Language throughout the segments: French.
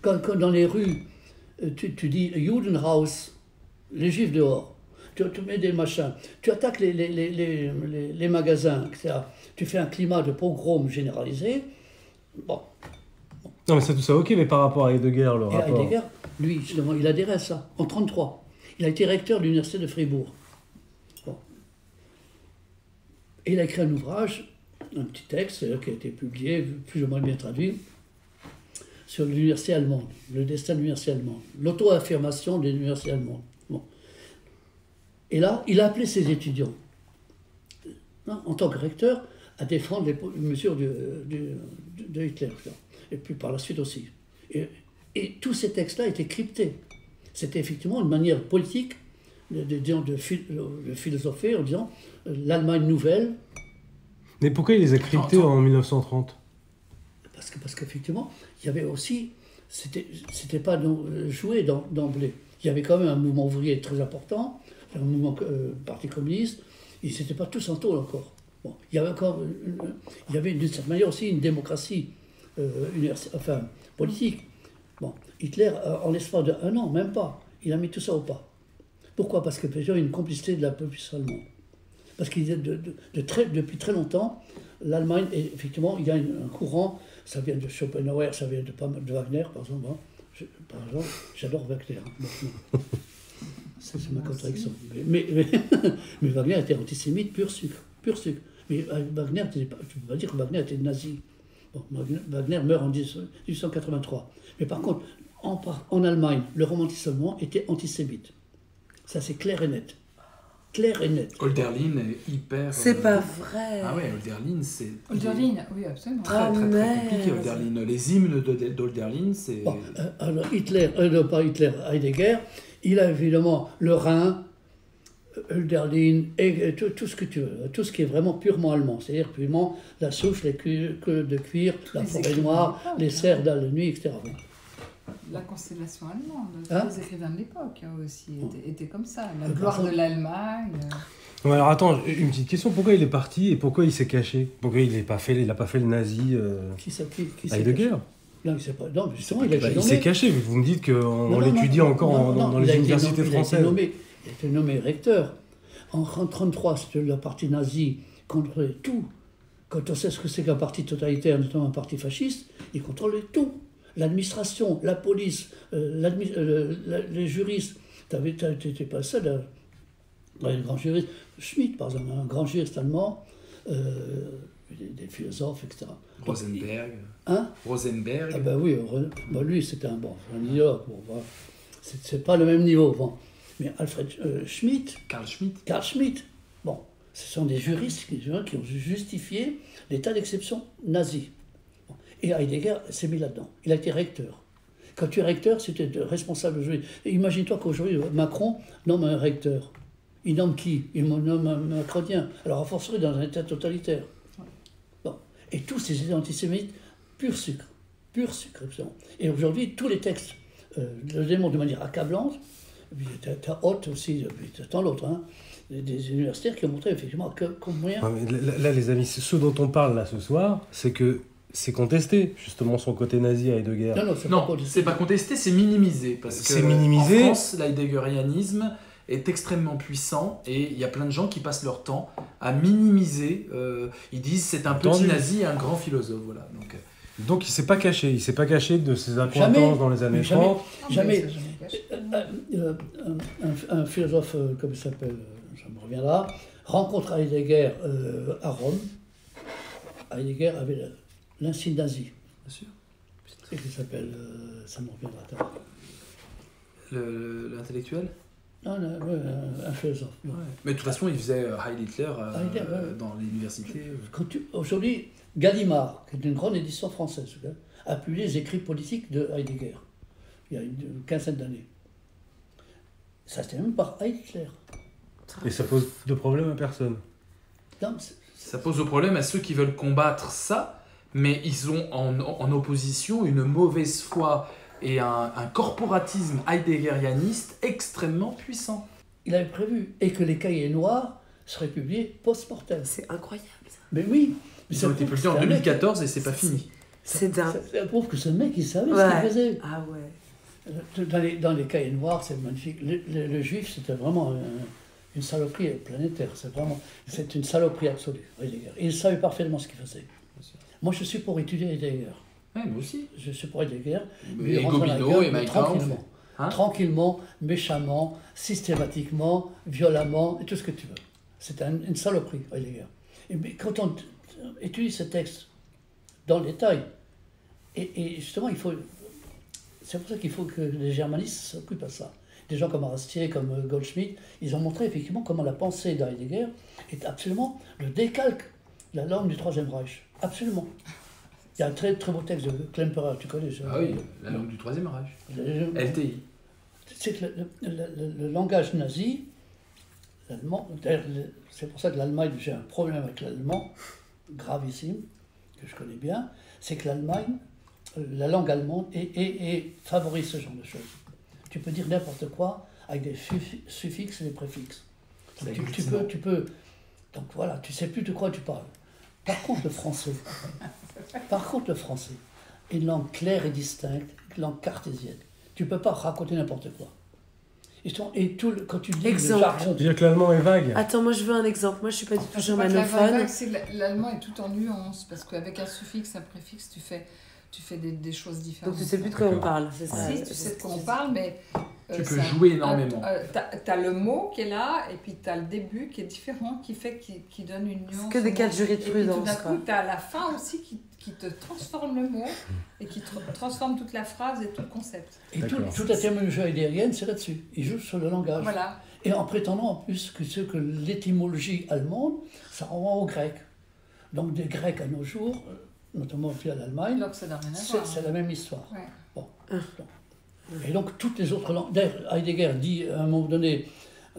Quand dans les rues, tu dis Judenhaus, les juifs dehors, tu mets des machins, tu attaques les magasins, etc. Tu fais un climat de pogrom généralisé. Bon. Non, mais c'est tout ça, ok, mais par rapport à Heidegger, le rapport... Heidegger, lui, justement, il adhérait à ça, en 1933. Il a été recteur de l'université de Fribourg. Bon. Et il a écrit un ouvrage, un petit texte qui a été publié, plus ou moins bien traduit, sur l'université allemande, le destin de l'université allemande, l'auto-affirmation de l'université allemande. Bon. Et là, il a appelé ses étudiants, en tant que recteur, à défendre les mesures de Hitler. Et puis par la suite aussi. Et tous ces textes-là étaient cryptés. C'était effectivement une manière politique de philosopher en disant l'Allemagne nouvelle. Mais pourquoi il les a cryptés en 1930 ? Parce qu'effectivement, il y avait aussi, c'était pas joué d'emblée. Il y avait quand même un mouvement ouvrier très important, un mouvement parti communiste, ils n'étaient pas tous en tôle encore. Bon, il y avait d'une certaine manière aussi une démocratie politique. Bon, Hitler, en l'espace d'1 an, même pas, il a mis tout ça au pas. Pourquoi ? Parce que il y a une complicité de la population allemande. Parce qu'il depuis très longtemps, l'Allemagne, effectivement, il y a un courant, ça vient de Schopenhauer, ça vient de Wagner, par exemple. J'adore Wagner. Bon, c'est ma contradiction. Mais Wagner était antisémite pur sucre. Mais Wagner, tu ne peux pas dire que Wagner était nazi. Bon, Wagner meurt en 1883. Mais par contre, en Allemagne, le romantisme allemand était antisémite. Ça, c'est clair et net. Clair et net. Hölderlin est hyper... C'est pas vrai. Ah ouais, Hölderlin, c'est... Hölderlin, oui, absolument. Très compliqué, Hölderlin. Les hymnes d'Hölderlin, c'est... Bon, alors pas Hitler, Heidegger, il a évidemment le Rhin, Hölderlin, et tout ce que tu veux, tout ce qui est vraiment purement allemand, c'est-à-dire purement la souche, les queues de cuir, la forêt noire, les cerfs dans la nuit, etc. La constellation allemande, Hein? les écrivains de l'époque aussi étaient comme ça. La Par gloire contre- de l'Allemagne. Ouais, alors attends, une petite question, pourquoi il est parti et pourquoi il s'est caché ? Pourquoi il n'a pas fait le nazi Qui s'est Heidegger caché? Non, il s'est pas. Non, justement, il a été Il nommé. s'est caché, vous me dites qu'on Non, l'étudie non, encore non, dans il les a été universités françaises. Il a été nommé recteur. En 1933, c'était la partie nazie contrôlait tout. Quand on sait ce que c'est qu'un parti totalitaire, notamment un parti fasciste, il contrôlait tout. L'administration, la police, les juristes. Tu n'étais pas seul. Un grand juriste, Schmitt, par exemple, un grand juriste allemand, des philosophes, etc. Rosenberg. Hein? Rosenberg. Ah ben oui, lui c'était un idéologue. Bon, voilà. C'est pas le même niveau. Bon. Mais Alfred Schmitt, Carl Schmitt. Carl Schmitt, bon, ce sont des juristes qui ont justifié l'état d'exception nazi. Bon. Et Heidegger s'est mis là-dedans. Il a été recteur. Quand tu es recteur, c'était responsable juridique. Imagine-toi qu'aujourd'hui, Macron nomme un recteur. Il nomme qui? Il nomme un macronien. Alors, à fortiori, dans un état totalitaire. Bon. Et tous ces étaient antisémites, pur sucre. Pur sucre. Et aujourd'hui, tous les textes le démontrent de manière accablante. Tu as Hoth aussi, tu as l'autre, hein, des universitaires qui ont montré effectivement combien... Ouais, mais là, les amis, ce dont on parle là ce soir, c'est que c'est contesté, justement, son côté nazi à Heidegger. Non, c'est pas contesté, c'est minimisé. Parce que C'est minimisé. En France, l'heidegerianisme est extrêmement puissant et il y a plein de gens qui passent leur temps à minimiser. Ils disent c'est un petit nazi et un grand philosophe. Voilà. Donc il s'est pas caché de ses accointances dans les années 30. Jamais. Un philosophe, comme il s'appelle, ça me reviendra, rencontre Heidegger à Rome. Heidegger avait l'insigne nazi. Bien sûr. C'est qu'il s'appelle, ça me reviendra. L'intellectuel. Non, un philosophe. Ouais. Mais de toute façon, il faisait Heil Hitler dans l'université. Aujourd'hui, Gallimard, qui est une grande édition française, a publié les écrits politiques de Heidegger, il y a une quinzaine d'années. Ça c'était même par Hitler. Et ça pose de problème à personne. Non, ça pose de problème à ceux qui veulent combattre ça, mais ils ont en opposition une mauvaise foi et un corporatisme heideggerianiste extrêmement puissant. Il avait prévu, et que les cahiers noirs seraient publiés post-mortem. C'est incroyable ça. Mais oui. Ils ont été publiés en 2014 et c'est pas fini. C'est dingue. Ça prouve que ce mec, il savait ce Ouais. qu'il faisait. Ah ouais. Dans les cahiers noirs, c'est magnifique. Le juif, c'était vraiment une saloperie planétaire. C'est une saloperie absolue, Heidegger. Il savait parfaitement ce qu'il faisait. Moi, je suis pour étudier Heidegger. Ouais, moi aussi. Je suis pour Heidegger. Et rentrer dans la Gobineau gueule, et Mein Kampf. tranquillement. Hein? Tranquillement, méchamment, systématiquement, violemment, et tout ce que tu veux. C'est une saloperie, Heidegger. Mais quand on étudie ce texte dans le détail, et justement, c'est pour ça qu'il faut que les germanistes s'occupent à ça. Des gens comme Arastier, comme Goldschmidt, ils ont montré effectivement comment la pensée d'Heidegger est absolument le décalque de la langue du Troisième Reich. Absolument. Il y a un très, très beau texte de Klemperer, tu connais ça? Ah oui, la langue du Troisième Reich. LTI. C'est que le langage nazi, l'allemand, d'ailleurs, c'est pour ça que l'Allemagne, j'ai un problème avec l'allemand, gravissime, que je connais bien, c'est que l'Allemagne, la langue allemande, favorise ce genre de choses. Tu peux dire n'importe quoi avec des suffixes et des préfixes. Donc, tu peux. Donc voilà, tu sais plus de quoi tu parles. Par contre, le français, est une langue claire et distincte, une langue cartésienne. Tu peux pas raconter n'importe quoi. Quand tu dis Exemple. le jargon, C'est-à-dire que l'allemand est vague. Attends, moi je veux un exemple. Moi je suis pas du tout Je crois que la germanophone. vague, c'est que l'allemand est tout en nuances, parce qu'avec un suffixe, un préfixe, tu fais des choses différentes. Donc tu sais plus de quoi on parle, c'est ça. Si, tu sais de quoi on parle, mais... Tu peux jouer énormément. T'as le mot qui est là, et puis t'as le début qui est différent, qui donne une nuance. C'est que des cas de jurisprudence, Et puis tout d'un quoi. coup, t'as la fin aussi qui te transforme le mot, et qui transforme toute la phrase et tout le concept. et D'accord. toute la terminologie heideggerienne, c'est là-dessus. Il joue sur le langage. Voilà. Et en prétendant en plus que l'étymologie allemande, ça renvoie au grec. Donc des Grecs à nos jours, notamment via l'Allemagne, Alors que ça n'a rien à voir. c'est la même histoire. Ouais. Bon. Et donc toutes les autres langues. D'ailleurs, Heidegger dit à un moment donné,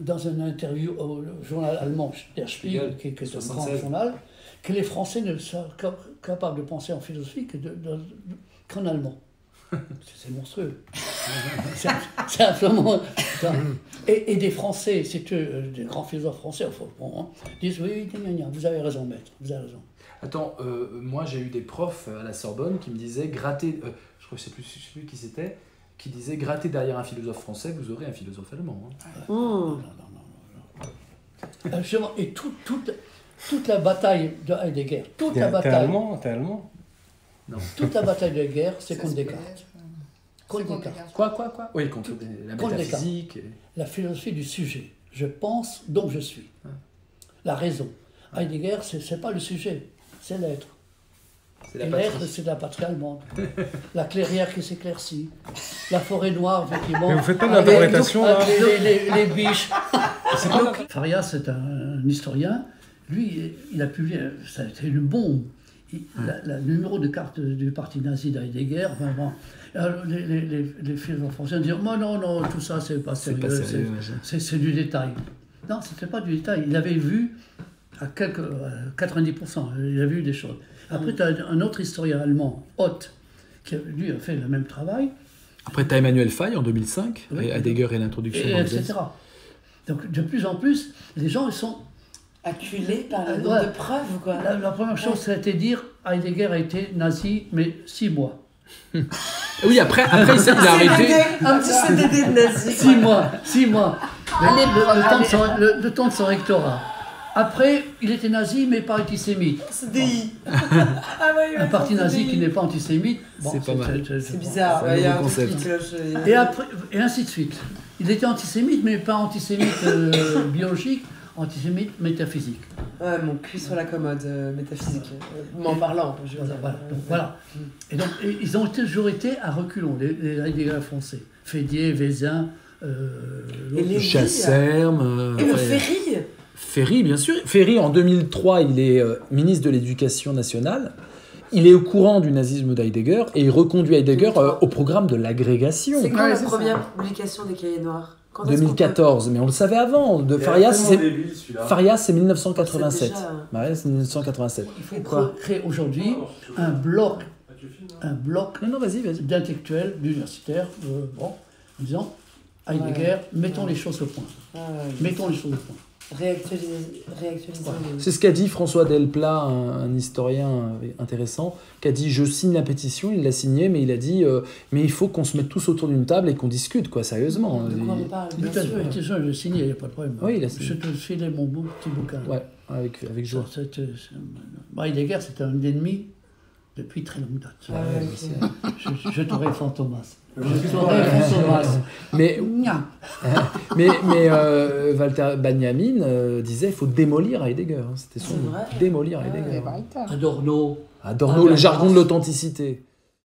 dans une interview au journal allemand Der Spiegel, qui est un grand 76. journal, que les Français ne sont capables de penser en philosophie qu'en allemand. C'est monstrueux. C'est absolument. Et des Français, des grands philosophes français, enfin, bon, hein, disent oui, vous avez raison, maître, vous avez raison. Attends, moi j'ai eu des profs à la Sorbonne qui me disaient gratter, je crois que je sais plus qui c'était, qui disait gratter derrière un philosophe français, vous aurez un philosophe allemand. Hein. Non. Justement, et toute la bataille de Heidegger, toute la T'es bataille, allemand? T'es allemand? toute la bataille de Heidegger, c'est contre Ça se Descartes. Contre C'est Descartes. Quoi Oui, contre la Contre métaphysique. La philosophie du sujet. Je pense, donc je suis. La raison. Heidegger, c'est pas le sujet, c'est l'être. C'est Et la l'être, patrie. c'est la patrie allemande. La clairière qui s'éclaircit. La forêt noire, effectivement. Mais vous faites pas Avec- d'interprétation, là avec les biches. Farias, c'est un historien. Lui, il a publié, ça a été une bombe. Le numéro de carte du parti nazi d'Heidegger, enfin, bon, alors, les philosophes français disent « non, tout ça, c'est pas sérieux, c'est du détail. » Non, c'était pas du détail. Il avait vu à 90%, il avait vu des choses. Après, tu as un autre historien allemand, Ott, qui lui a fait le même travail, Après, tu as Emmanuel Faye en 2005, Oui. Heidegger et l'introduction et dans le etc. zen. Donc, de plus en plus, les gens, ils sont... Acculé par le Ouais. nombre de preuves, quoi. La première chose, c'était dire Heidegger a été nazi, mais 6 mois. Oui, après il s'est arrêté. Un petit CDD de nazi. 6 mois, 6 mois. Allez, Le temps de son rectorat. Après, il était nazi, mais pas antisémite. CDI. Un parti nazi qui n'est pas antisémite, bon, C'est pas mal. C'est bizarre, C'est un il y a un nouveau truc qui concept. cloche. Et, après, et ainsi de suite. Il était antisémite, mais pas antisémite biologique, antisémite métaphysique. Ouais, mon cul sur la commode, métaphysique. M'en parlant, je veux dire. Voilà. Et donc, ils ont toujours été à reculons, les Heidegger français. Fédier, Vézin, Et les Chasserme. Et le Ferry. Ferry, bien sûr. Ferry, en 2003, il est ministre de l'Éducation nationale. Il est au courant du nazisme d'Heidegger et il reconduit Heidegger au programme de l'agrégation. C'est quand Ouais, la c'est première publication des Cahiers Noirs? Quand est-ce qu'on 2014, mais on le savait avant. De Farias, c'est 1987. C'est déjà- Ouais, c'est 1987. Il faut Quoi créer aujourd'hui un bloc Non, vas-y. d'intellectuels, d'universitaires, en disant Heidegger, mettons les choses au point. Ah, ouais. Mettons les choses au point. Réactualisons. C'est ce qu'a dit François Delplat, un historien intéressant, qui a dit « Je signe la pétition », il l'a signée, mais il a dit mais il faut qu'on se mette tous autour d'une table et qu'on discute, quoi, sérieusement. De quoi on parle, bien Putain, sûr. pétition, je l'ai signé, il n'y a pas de problème. Oui, il a signé. Je te filais mon beau petit bouquin. Ouais, avec joie. Heidegger, c'était un ennemi depuis très longue date. Ah ouais, ok. Je t'aurais Fantomas. Je t'aurais Fantomas. Mais, Nya. mais Walter Benjamin disait il faut démolir Heidegger. Hein, c'était son C'est mot. vrai. Démolir Ouais, Heidegger. Walter. Adorno. Adorno, le jargon de l'authenticité.